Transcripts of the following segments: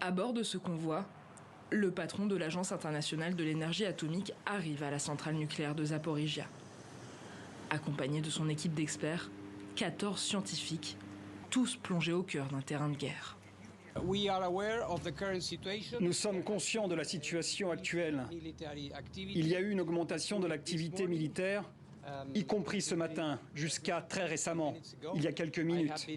À bord de ce convoi, le patron de l'Agence internationale de l'énergie atomique arrive à la centrale nucléaire de Zaporijia. Accompagné de son équipe d'experts, 14 scientifiques, tous plongés au cœur d'un terrain de guerre. Nous sommes conscients de la situation actuelle. Il y a eu une augmentation de l'activité militaire, y compris ce matin, jusqu'à très récemment, il y a quelques minutes.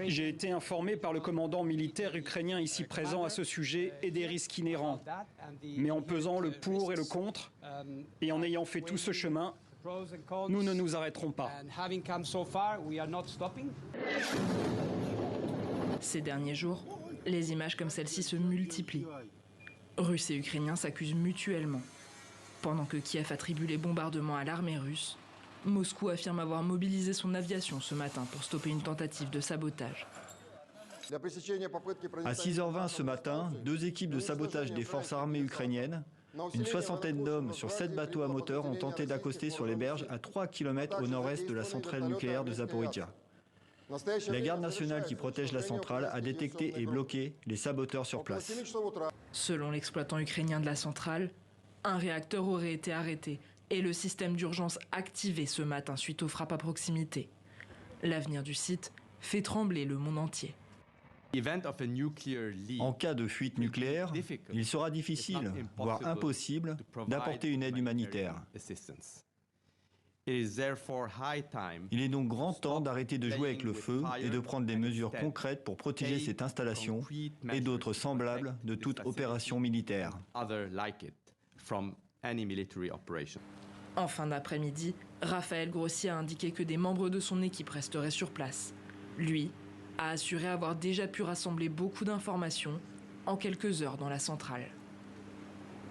J'ai été informé par le commandant militaire ukrainien ici présent à ce sujet et des risques inhérents. Mais en pesant le pour et le contre, et en ayant fait tout ce chemin, nous ne nous arrêterons pas. Ces derniers jours, les images comme celle-ci se multiplient. Russes et Ukrainiens s'accusent mutuellement. Pendant que Kiev attribue les bombardements à l'armée russe, Moscou affirme avoir mobilisé son aviation ce matin pour stopper une tentative de sabotage. À 6h20 ce matin, 2 équipes de sabotage des forces armées ukrainiennes, une 60aine d'hommes sur 7 bateaux à moteur ont tenté d'accoster sur les berges à 3 km au nord-est de la centrale nucléaire de Zaporijia. La garde nationale qui protège la centrale a détecté et bloqué les saboteurs sur place. Selon l'exploitant ukrainien de la centrale, un réacteur aurait été arrêté et le système d'urgence activé ce matin suite aux frappes à proximité. L'avenir du site fait trembler le monde entier. En cas de fuite nucléaire, il sera difficile, voire impossible, d'apporter une aide humanitaire. Il est donc grand temps d'arrêter de jouer avec le feu et de prendre des mesures concrètes pour protéger cette installation et d'autres semblables de toute opération militaire. En fin d'après-midi, Raphaël Grossi a indiqué que des membres de son équipe resteraient sur place. Lui a assuré avoir déjà pu rassembler beaucoup d'informations en quelques heures dans la centrale.